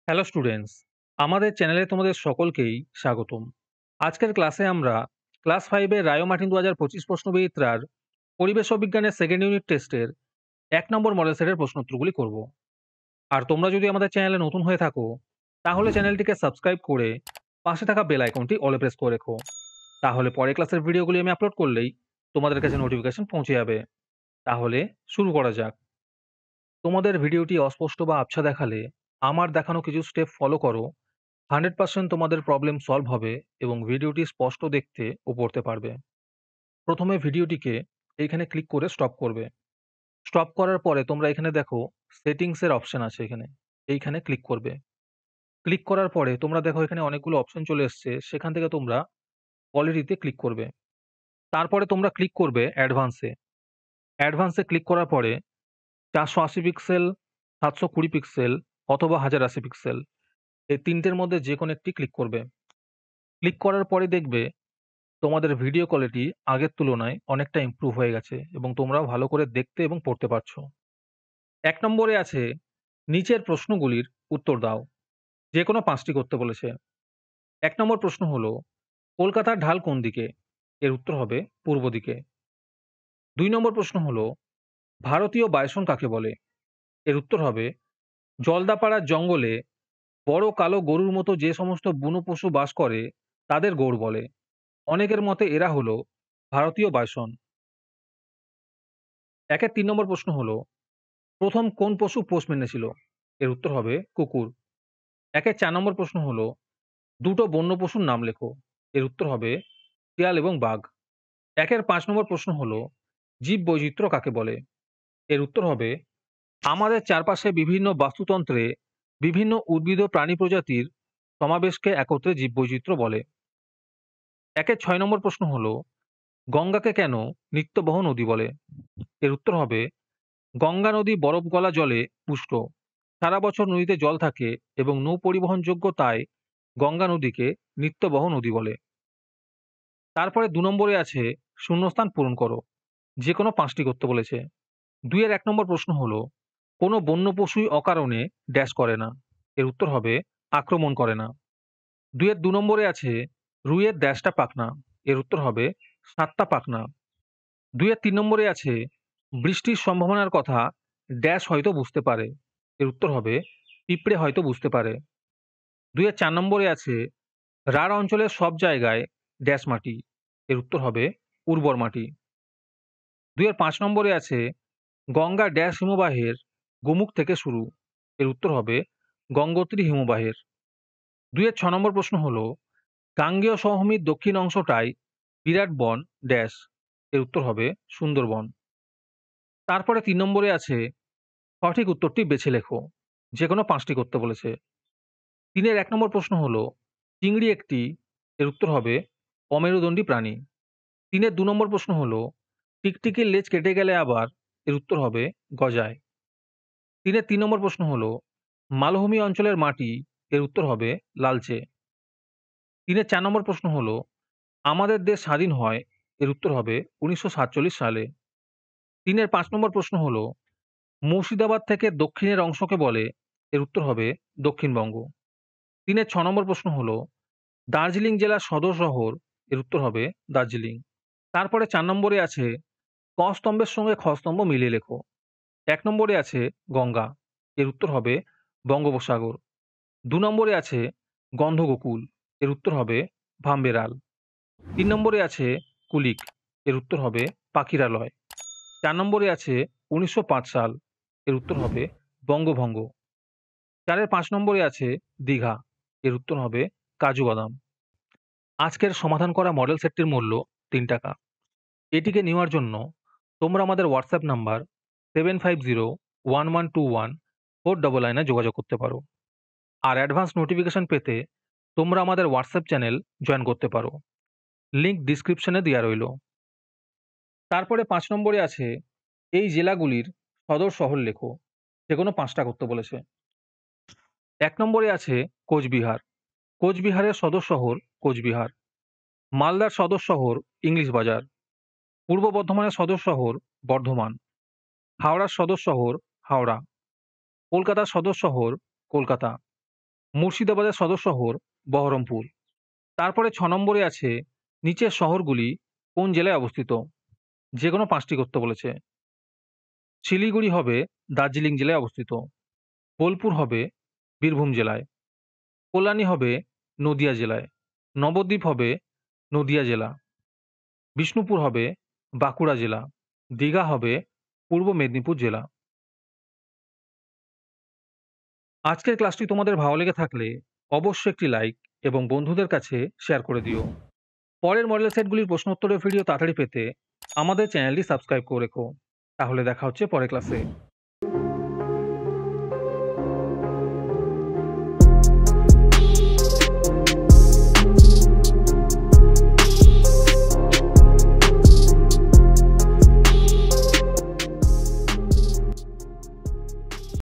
Hello students, আমাদের চ্যানেলে তোমাদের সকলকেই স্বাগতম। আজকের ক্লাসে আমরা ক্লাস 5 এর রায়ো মার্টিন 2025 প্রশ্নবিচিত্রার পরিবেশ ও বিজ্ঞানের সেকেন্ড ইউনিট টেস্টের 1 নম্বর মডেল সেটের প্রশ্নোত্তরগুলি করব। আর তোমরা যদি আমাদের চ্যানেলে নতুন হয়ে থাকো, তাহলে চ্যানেলটিকে সাবস্ক্রাইব করে পাশে থাকা বেল আইকনটি অলে প্রেস করে রেখো। তাহলে পরের ক্লাসের ভিডিওগুলি আমি আপলোড করলেই তোমাদের কাছে নোটিফিকেশন পৌঁছে যাবে। তাহলে শুরু করা যাক। তোমাদের ভিডিওটি অস্পষ্ট বা আবছা দেখালে আমার দেখানো কিছু স্টেপ ফলো করো। 100% তোমাদের প্রবলেম সলভ হবে এবং ভিডিওটি স্পষ্ট দেখতে ও পড়তে পারবে। প্রথমে ভিডিওটিকে এইখানে ক্লিক করে স্টপ করবে। স্টপ করার পরে তোমরা এখানে দেখো সেটিংস এর অপশন আছে এখানে। এইখানে ক্লিক করবে। ক্লিক করার পরে তোমরা দেখো এখানে অনেকগুলো অপশন চলে এসছে। সেখান থেকে তোমরা কোয়ালিটিতে ক্লিক করবে। তারপরে তোমরা ক্লিক করবে অ্যাডভান্সে। অ্যাডভান্সে ক্লিক করার পরে 480 পিক্সেল, 720 পিক্সেল অথবা 1080 পিক্সেল এই তিনটের মধ্যে যে কোনো একটি ক্লিক করবে। ক্লিক করার পরে দেখবে তোমাদের ভিডিও কোয়ালিটি আগের তুলনায় অনেকটা ইমপ্রুভ হয়ে গেছে এবং তোমরাও ভালো করে দেখতে এবং পড়তে পারছো। 1 নম্বরে আছে নিচের প্রশ্নগুলির উত্তর দাও। যে কোনো 5টি করতে বলেছে। 1 নম্বর প্রশ্ন হলো কলকাতার ঢাল কোন দিকে? এর উত্তর হবে পূর্ব দিকে। 2 নম্বর প্রশ্ন হলো ভারতীয় বায়সন কাকে বলে? এর উত্তর হবে জলদাপাড়ার জঙ্গলে বড় কালো গরুর মতো যে সমস্ত বুনো পশু বাস করে তাদের গৌড় বলে। অনেকের মতে এরা হলো ভারতীয় বায়সন। 1-এর 3 নম্বর প্রশ্ন হলো প্রথম কোন পশু পোষ মেনেছিল? এর উত্তর হবে কুকুর। 1-এর 4 নম্বর প্রশ্ন হলো দুটো বন্য পশুর নাম লেখো। এর উত্তর হবে শিয়াল এবং বাঘ। 1-এর 5 নম্বর প্রশ্ন হলো জীব বৈচিত্র্য কাকে বলে? এর উত্তর হবে আমাদের চারপাশে বিভিন্ন বাস্তুতন্ত্রে বিভিন্ন উদ্ভিদ ও প্রাণী প্রজাতির সমাবেশকে একত্রে জীববৈচিত্র্য বলে। 1-এর 6 নম্বর প্রশ্ন হলো গঙ্গাকে কেন নিত্যবহ নদী বলে? এর উত্তর হবে গঙ্গা নদী বরফ গলা জলে পুষ্ট। সারা বছর নদীতে জল থাকে এবং নৌ পরিবহনযোগ্য, তাই গঙ্গা নদীকে নিত্যবহ নদী বলে। তারপরে 2 নম্বরে আছে শূন্যস্থান পূরণ করো। যে কোনো 5টি করতে বলেছে। 2-এর 1 নম্বর প্রশ্ন হলো কোনো বন্য পশুই অকারণে ড্যাশ করে না। এর উত্তর হবে আক্রমণ করে না। 2-এর 2 নম্বরে আছে রুইয়ের ড্যাশটা পাখনা। এর উত্তর হবে 7টা পাখনা। 2-এর 3 নম্বরে আছে বৃষ্টির সম্ভাবনার কথা ড্যাশ হয়তো বুঝতে পারে। এর উত্তর হবে পিঁপড়ে হয়তো বুঝতে পারে। 2-এর 4 নম্বরে আছে রাঢ় অঞ্চলের সব জায়গায় ড্যাশ মাটি। এর উত্তর হবে উর্বর মাটি। 2-এর 5 নম্বরে আছে গঙ্গা ড্যাশ হিমবাহের গোমুখ থেকে শুরু। এর উত্তর হবে গঙ্গোত্রী হিমবাহের। 2-এর 6 নম্বর প্রশ্ন হলো গাঙ্গেয় সমভূমির দক্ষিণ অংশটায় বিরাট বন ড্যাশ। এর উত্তর হবে সুন্দরবন। তারপরে 3 নম্বরে আছে সঠিক উত্তরটি বেছে লেখো। যে কোনো 5টি করতে বলেছে। 3-এর 1 নম্বর প্রশ্ন হলো চিংড়ি একটি। এর উত্তর হবে অমেরুদণ্ডী প্রাণী। 3-এর 2 নম্বর প্রশ্ন হলো টিকটিকির লেজ কেটে গেলে আবার। এর উত্তর হবে গজায়। 3-এর 3 নম্বর প্রশ্ন হলো মালভূমি অঞ্চলের মাটি। এর উত্তর হবে লালচে। 3-এর 4 নম্বর প্রশ্ন হলো আমাদের দেশ স্বাধীন হয়। এর উত্তর হবে 1947 সালে। 3-এর 5 নম্বর প্রশ্ন হলো মুর্শিদাবাদ থেকে দক্ষিণের অংশকে বলে। এর উত্তর হবে দক্ষিণবঙ্গ। 3-এর 6 নম্বর প্রশ্ন হলো দার্জিলিং জেলার সদর শহর। এর উত্তর হবে দার্জিলিং। তারপরে 4 নম্বরে আছে ক স্তম্ভের সঙ্গে খ স্তম্ভ মিলিয়ে লেখো। 1 নম্বরে আছে গঙ্গা। এর উত্তর হবে বঙ্গোপসাগর। 2 নম্বরে আছে গন্ধগোকুল। এর উত্তর হবে ভামবেড়াল। 3 নম্বরে আছে কুলিক। এর উত্তর হবে পাখিরালয়। 4 নম্বরে আছে 1905 সাল। এর উত্তর হবে বঙ্গভঙ্গ। 4-এর 5 নম্বরে আছে দীঘা। এর উত্তর হবে কাজু বাদাম। আজকের সমাধান করা মডেল সেটটির মূল্য 3 টাকা। এটিকে নেওয়ার জন্য তোমরা আমাদের হোয়াটসঅ্যাপ নাম্বার 7501121499 এ যোগাযোগ করতে পারো। আর অ্যাডভান্স নোটিফিকেশন পেতে তোমরা আমাদের হোয়াটসঅ্যাপ চ্যানেল জয়েন করতে পারো। লিংক ডিসক্রিপশনে দেওয়া রইল। তারপরে 5 নম্বরে আছে এই জেলাগুলির সদর শহর লেখো। যেকোনো 5টা করতে বলেছে। 1 নম্বরে আছে কোচবিহার। কোচবিহারের সদর শহর কোচবিহার। মালদার সদর শহর ইংলিশ বাজার। পূর্ব বর্ধমানের সদর শহর বর্ধমান। হাওড়ার সদর শহর হাওড়া। কলকাতার সদর শহর কলকাতা। মুর্শিদাবাদের সদর শহর বহরমপুর। তারপরে 6 নম্বরে আছে নিচের শহরগুলি কোন জেলায় অবস্থিত? যে কোনো 5টি করতে বলেছে। শিলিগুড়ি হবে দার্জিলিং জেলায় অবস্থিত। বোলপুর হবে বীরভূম জেলায়। কল্যাণী হবে নদিয়া জেলায়। নবদ্বীপ হবে নদিয়া জেলা। বিষ্ণুপুর হবে বাঁকুড়া জেলা। দীঘা হবে পূর্ব মেদিনীপুর জেলা। আজকের ক্লাসটি তোমাদের ভালো লেগে থাকলে অবশ্যই একটি লাইক এবং বন্ধুদের কাছে শেয়ার করে দিও। পরের মডেল সেটগুলির প্রশ্ন উত্তরের ভিডিও তাড়াতাড়ি পেতে আমাদের চ্যানেলটি সাবস্ক্রাইব করে রেখো। তাহলে দেখা হচ্ছে পরের ক্লাসে।